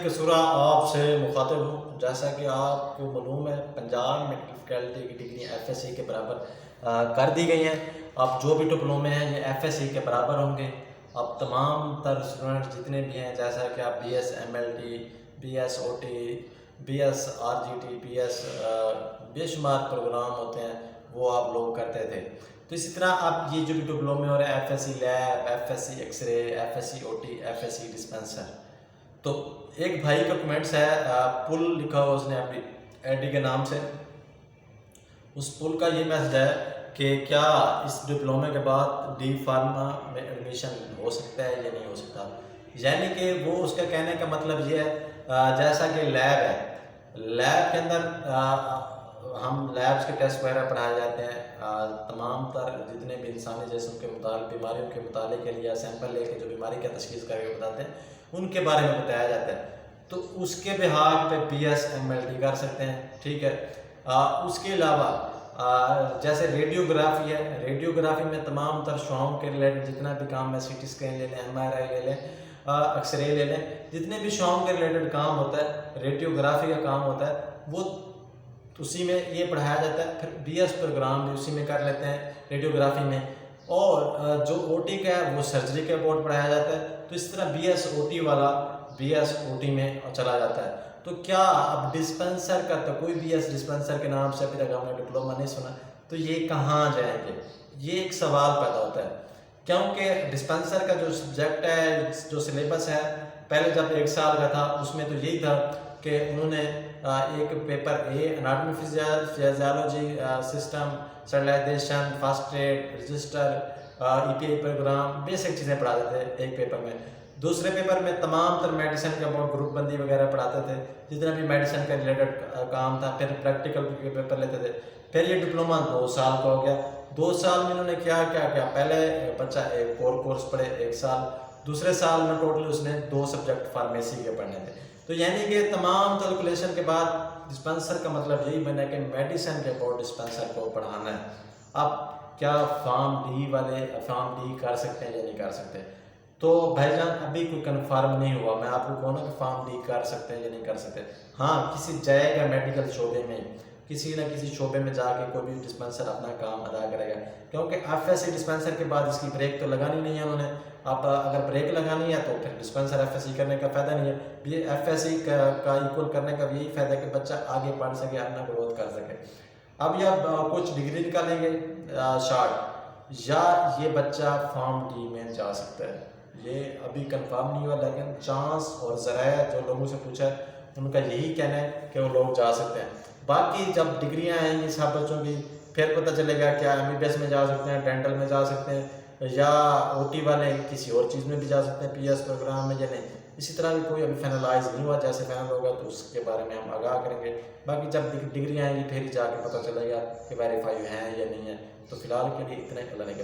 ایک سورہ آپ سے مخاطب ہوں. جیسا کہ آپ کو معلوم ہے پنجاب میڈیکل فیکلٹی کی ڈگری ایف ایس سی کے برابر کر دی گئی ہیں. اب جو بھی ڈپلومے ہیں یہ ایف ایس سی کے برابر ہوں گے. اب تمام تر اسٹوڈنٹ جتنے بھی ہیں جیسا کہ آپ B S M L T, B S O T, B S R G T, B S بے شمار پروگرام ہوتے ہیں وہ آپ لوگ کرتے تھے. تو اسی طرح اب یہ جو بھی ڈپلومے ہو رہے ہیں F S C lab, F S C X ray, F S C O T, F S C dispenser. تو ایک بھائی کا کمنٹس ہے، پل لکھا ہوا اس نے اپنی آئی ڈی کے نام سے. اس پل کا یہ میسج ہے کہ کیا اس ڈپلومے کے بعد ڈی فارما میں ایڈمیشن ہو سکتا ہے یا نہیں ہو سکتا. یعنی کہ وہ اس کا کہنے کا مطلب یہ ہے جیسا کہ لیب ہے، لیب کے اندر ہم لیبس کے ٹیسٹ وغیرہ پڑھائے جاتے ہیں. تمام تر جتنے بھی انسانی جسم کے متعلق بیماریوں کے مطالعے کے لیے سیمپل لے کے جو بیماری کا تشخیص کر کے بتاتے ہیں ان کے بارے میں بتایا جاتا ہے. تو اس کے بحاق پہ B S M L T کر سکتے ہیں. ٹھیک ہے. اس کے علاوہ جیسے ریڈیوگرافی ہے، ریڈیوگرافی میں تمام تر شعاؤں کے ریلیٹڈ جتنا بھی کام ہے، سی ٹی اسکین لے لیں، ایم آر آئی لے لیں، ایکس رے لے لیں، جتنے بھی شعاؤں کے ریلیٹڈ کام ہوتا ہے، ریڈیوگرافی کا کام ہوتا ہے وہ اسی میں یہ پڑھایا جاتا ہے. پھر بی ایس پروگرام بھی اسی میں کر لیتے ہیں ریڈیوگرافی میں. اور جو او ٹی کا ہے وہ سرجری کے بورڈ پڑھایا جاتا ہے. تو اس طرح بی ایس او ٹی والا بی ایس او ٹی میں چلا جاتا ہے. تو کیا اب ڈسپینسر کا تو کوئی بی ایس ڈسپینسر کے نام سے ابھی تک ہم نے ڈپلومہ نہیں سنا، تو یہ کہاں جائیں گے؟ یہ ایک سوال پیدا ہوتا ہے. کیونکہ ڈسپینسر کا جو سبجیکٹ ہے، جو سلیبس ہے، پہلے جب 1 سال کا تھا اس میں تو یہی تھا کہ انہوں نے ایک paper A anatomy physiology, system, sterilization, first aid, register, E P I program, basic چیزیں پڑھاتے تھے ایک پیپر میں. دوسرے پیپر میں تمام تر میڈیسن کے اباؤٹ گروپ بندی وغیرہ پڑھاتے تھے، جتنا بھی میڈیسن کا ریلیٹڈ کام تھا. پھر پریکٹیکل کے پیپر لیتے تھے. پھر یہ ڈپلومہ 2 سال کا ہو گیا. 2 سال میں انہوں نے کیا پہلے بچہ ایک کورس پڑھے 1 سال، دوسرے سال میں ٹوٹل اس نے 2 سبجیکٹ فارمیسی کے پڑھنے تھے. تو یعنی کہ تمام کیلکولیشن کے بعد ڈسپینسر کا مطلب یہی بنا کہ میڈیسن کے اباؤٹ ڈسپینسر کو پڑھانا ہے. اب کیا فارم ڈی والے فارم ڈی کر سکتے ہیں یا نہیں کر سکتے؟ تو بھائی جان ابھی کوئی کنفرم نہیں ہوا. میں آپ کو کہوں نا کہ فارم ڈی کر سکتے ہیں یا نہیں کر سکتے. ہاں کسی جائے گا میڈیکل شعبے میں، کسی نہ کسی شعبے میں جا کے کوئی بھی ڈسپینسر اپنا کام ادا کرے گا. کیونکہ ایف ایس سی ڈسپینسر کے بعد اس کی بریک تو لگانی نہیں ہے انہوں نے. اب اگر بریک لگانی ہے تو پھر ڈسپینسر ایف ایس سی کرنے کا فائدہ نہیں ہے. یہ ایف ایس سی کا ایکول کرنے کا بھی یہی فائدہ ہے کہ بچہ آگے پڑھ سکے، اپنا گروتھ کر سکے. اب یہ کچھ ڈگری نکالیں گے شارٹ، یا یہ بچہ فارم ڈی میں جا سکتا ہے. یہ ابھی کنفرم نہیں ہوا، لیکن چانس اور ذرائع جو لوگوں سے پوچھا ہے ان کا یہی کہنا ہے کہ وہ لوگ جا سکتے ہیں. باقی جب ڈگریاں آئیں گی سب بچوں کی پھر پتہ چلے گا کیا ایم بی بی ایس میں جا سکتے ہیں، ڈینٹل میں جا سکتے ہیں، یا او ٹی والے کسی اور چیز میں بھی جا سکتے ہیں، پی ایس پروگرام میں یا نہیں. اسی طرح بھی کوئی ابھی فائنلائز نہیں ہوا. جیسے فائنل ہوگا تو اس کے بارے میں ہم آگاہ کریں گے. باقی جب ڈگریاں آئیں گی پھر جا کے پتہ چلے گا کہ ویریفائی ہیں یا نہیں ہے. تو فی الحال کے لیے اتنے اللہ نے کے